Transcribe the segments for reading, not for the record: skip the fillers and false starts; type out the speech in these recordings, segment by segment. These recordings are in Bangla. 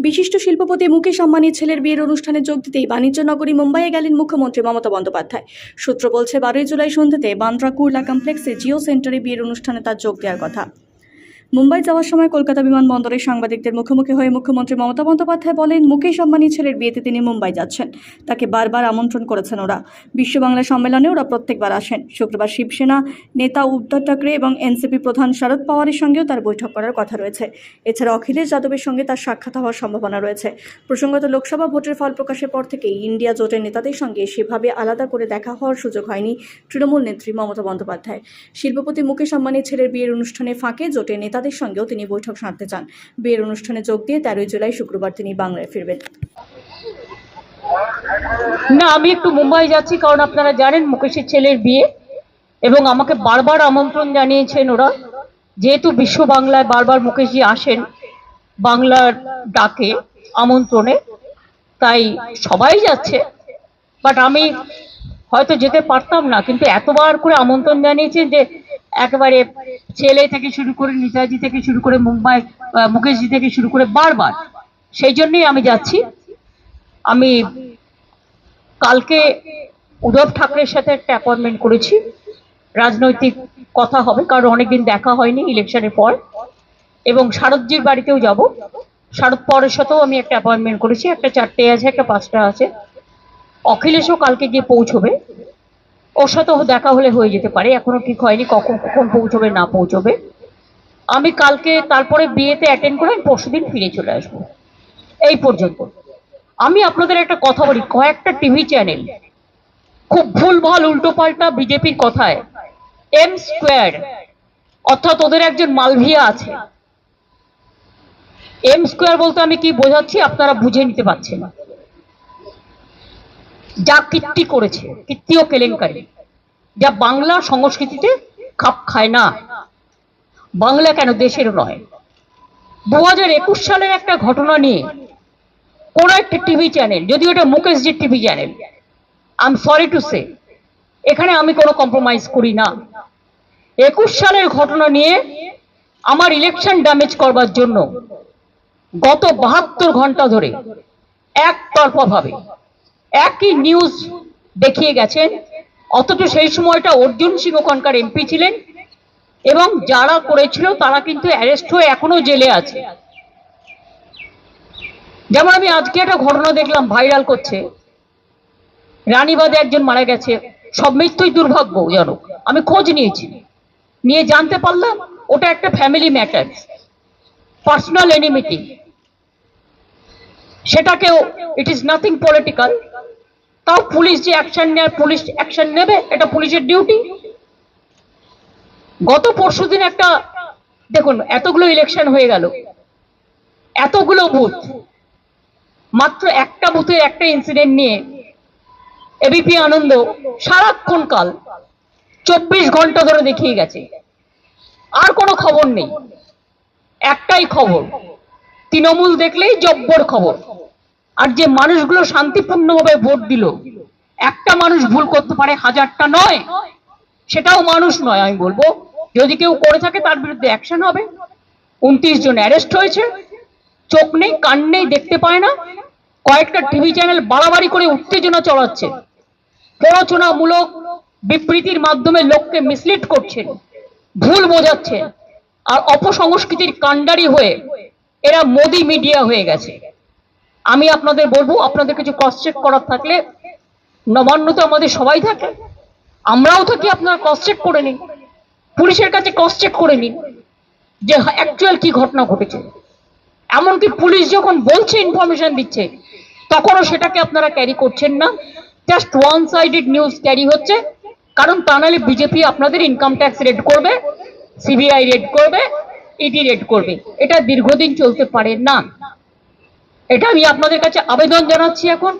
বিশিষ্ট শিল্পপতি মুকেশ আম্বানির ছেলের বিয়ের অনুষ্ঠানে যোগ দিতেই বাণিজ্য নগরী মুম্বাইয়ে গেলেন মুখ্যমন্ত্রী মমতা বন্দ্যোপাধ্যায়। সূত্র বলছে 12 জুলাই সন্ধ্যাতে বান্দ্রা কুর্লা কমপ্লেক্সে জিও সেন্টারে বিয়ের অনুষ্ঠানে তার যোগ দেওয়ার কথা। মুম্বাই যাওয়ার সময় কলকাতা বিমানবন্দরে সাংবাদিকদের মুখোমুখি হয়ে মুখ্যমন্ত্রী মমতা বন্দ্যোপাধ্যায় বলেন, মুকেশ আম্বানির ছেলের বিয়েতে তিনি মুম্বাই যাচ্ছেন। তাকে বারবার আমন্ত্রণ করেছেন ওরা। বিশ্ব বাংলা সম্মেলনে ওরা প্রত্যেকবার আসেন। শুক্রবার শিবসেনা নেতা উদ্ধব ঠাকরে এবং এনসিপি প্রধান শরদ পাওয়ারের সঙ্গেও তার বৈঠক করার কথা রয়েছে। এছাড়া অখিলেশ যাদবের সঙ্গে তার সাক্ষাৎ হওয়ার সম্ভাবনা রয়েছে। প্রসঙ্গত, লোকসভা ভোটের ফল প্রকাশের পর থেকেই ইন্ডিয়া জোটের নেতাদের সঙ্গে সেভাবে আলাদা করে দেখা হওয়ার সুযোগ হয়নি তৃণমূল নেত্রী মমতা বন্দ্যোপাধ্যায়। শিল্পপতি মুকেশ আম্বানির ছেলের বিয়ের অনুষ্ঠানে ফাঁকে জোটের নেতাদের সঙ্গেও তিনি বৈঠক সারতে চান। বিয়ের অনুষ্ঠানে যোগ দিয়ে 13 জুলাই শুক্রবার তিনি বাংলায় ফিরবেন। না, আমি একটু মুম্বাই যাচ্ছি, কারণ আপনারা জানেন মুকেশের ছেলের বিয়ে, এবং আমাকে বারবার আমন্ত্রণ জানিয়েছেন ওরা। যেহেতু বিশ্ব বাংলায় বারবার মুকেশজি আসেন বাংলার ডাকে, আমন্ত্রণে, তাই সবাই যাচ্ছে। বাট আমি হয়তো যেতে পারতাম না, কিন্তু এতবার করে আমন্ত্রণ জানিয়েছেন যে একেবারে ছেলে থেকে শুরু করে নেতাজি থেকে শুরু করে মুম্বাই মুকেশজি থেকে শুরু করে বারবার, সেই জন্যই আমি যাচ্ছি। আমি কালকে উদ্ধব ঠাকরের সাথে একটা অ্যাপয়েন্টমেন্ট করেছি, রাজনৈতিক কথা হবে, কারণ অনেকদিন দেখা হয়নি ইলেকশনের পর। এবং শারদজির বাড়িতেও যাব, শারদ পাওয়ারের সাথেও আমি একটা অ্যাপয়েন্টমেন্ট করেছি। একটা 4টে আছে, একটা 5টা আছে। অখিলেশও কালকে গিয়ে পৌঁছবে, ওর সাথেও দেখা হলে হয়ে যেতে পারে, এখনো ঠিক হয়নি কখন কখন পৌঁছবে না পৌঁছবে। আমি কালকে তারপরে বিয়েতে অ্যাটেন্ড করে আমি পরশুদিন ফিরে চলে আসবো। এই পর্যন্ত। আমি আপনাদের একটা কথা বলি, কয়েকটা টিভি চ্যানেল খুব ভুলভাল উল্টোপাল্টা বিজেপির কথায় এম স্কোয়ার, অর্থাৎ ওদের একজন মালভিয়া আছে। এম স্কোয়ার বলতে আমি কি বোঝাচ্ছি আপনারা বুঝে নিতে পারছেন না। যা কীর্তি করেছে, কীর্তি ও কেলেঙ্কারি, যা বাংলা সংস্কৃতিতে খাপ খায় না। বাংলা কেন, দেশের নয়। 2021 সালের একটা ঘটনা নিয়ে কোন একটা টিভি চ্যানেল, যদিও এটা মুকেশজির TV channel, I am sorry to say, এখানে আমি কোনো কম্প্রোমাইজ করি না। 21 সালের ঘটনা নিয়ে আমার ইলেকশন ড্যামেজ করবার জন্য গত 72 ঘন্টা ধরে একতরফা ভাবে একই নিউজ দেখিয়ে গেছেন। অথচ সেই সময়টা অর্জুন সিং ওখানকার এমপি ছিলেন, এবং যারা করেছিল তারা কিন্তু অ্যারেস্ট হয়ে এখনো জেলে আছে। যেমন আমি আজকে একটা ঘটনা দেখলাম, ভাইরাল করছে, রানীবাদে একজন মারা গেছে। সব মৃত্যুই দুর্ভাগ্যজনক। আমি খোঁজ নিয়েছি, নিয়ে জানতে পারলাম ওটা একটা ফ্যামিলি ম্যাটার, পার্সোনাল এনিমিটি। সেটাকেও ইট ইজ নাথিং পলিটিক্যাল, তাও পুলিশ যে অ্যাকশন নেয়, পুলিশ অ্যাকশন নেবে, এটা পুলিশের ডিউটি। গত পরশুদিন একটা, দেখুন, এতগুলো ইলেকশন হয়ে গেল, এতগুলো বুথ, মাত্র একটা বুথের একটা ইনসিডেন্ট নিয়ে এবিপি আনন্দ সারাক্ষণ কাল 24 ঘন্টা ধরে দেখিয়ে গেছে। আর কোনো খবর নেই, একটাই খবর, তৃণমূল দেখলেই জব্বর খবর। আর যে মানুষগুলো শান্তিপূর্ণভাবে ভোট দিল, একটা মানুষ ভুল করতে পারে, হাজারটা নয়, সেটাও মানুষ নয়। আমি বলবো, যদি কেউ করে থাকে তার বিরুদ্ধে অ্যাকশন হবে। 29 জন অ্যারেস্ট হয়েছে, চোখ নেই, কান নেই, দেখতে পায় না। কয়েকটা টিভি চ্যানেল বাড়াবাড়ি করে উত্তেজনা চড়াচ্ছে, প্ররোচনামূলক বিবৃতির মাধ্যমে লোককে মিসলিড করছেন, ভুল বোঝাচ্ছে। আর অপসংস্কৃতির কাণ্ডারি হয়ে এরা মোদি মিডিয়া হয়ে গেছে। আমি আপনাদের বলবো, আপনাদের কিছু ক্রস চেক করার থাকলে, নবান্ন তো আমাদের সবাই থাকে, আমরাও থাকি, আপনারা ক্রস চেক করে নিন, পুলিশের কাছে ক্রস চেক করে নিন যে অ্যাকচুয়াল কি ঘটনা ঘটেছে। এমনকি পুলিশ যখন বলছে, ইনফরমেশন দিচ্ছে, তখনও সেটাকে আপনারা ক্যারি করছেন না। Just one sided news carry হচ্ছে, কারণ তা নাহলে বিজেপি আপনাদের ইনকাম ট্যাক্স রেড করবে, সিবিআই রেড করবে, ইডি রেড করবে। এটা দীর্ঘদিন চলতে পারে না। এটা আমি আপনাদের কাছে আবেদন জানাচ্ছি এখন।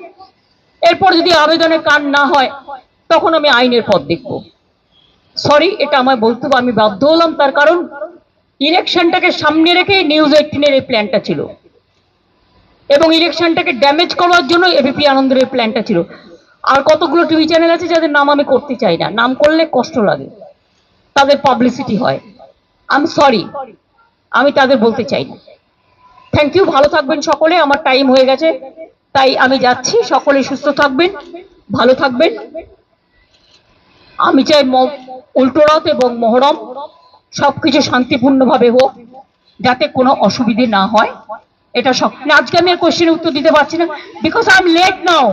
এরপর যদি আবেদনে কান না হয়, তখন আমি আইনের পথ দেখব। সরি, এটা আমায় বলতে হবে, আমি বাধ্য হলাম। তার কারণ ইলেকশনটাকে সামনে রেখে নিউজ 18-এর এই প্ল্যানটা ছিল, এবং ইলেকশনটাকে ড্যামেজ করার জন্য এবিপি আনন্দের এই প্ল্যানটা ছিল। আর কতগুলো টিভি চ্যানেল আছে যাদের নাম আমি করতে চাই না, নাম করলে কষ্ট লাগে, তাদের পাবলিসিটি হয়। আই এম সরি, আমি তাদের বলতে চাই না। থ্যাংক ইউ, ভালো থাকবেন সকলে, আমার টাইম হয়ে গেছে তাই আমি যাচ্ছি। সকলে সুস্থ থাকবেন, ভালো থাকবেন। আমি চাই উল্টোরথ এবং মহরম সবকিছু শান্তিপূর্ণভাবে হোক, যাতে কোনো অসুবিধে না হয়। এটা সব। আজকে আমি আর কোশ্চেনের উত্তর দিতে পারছি না, because I am late now.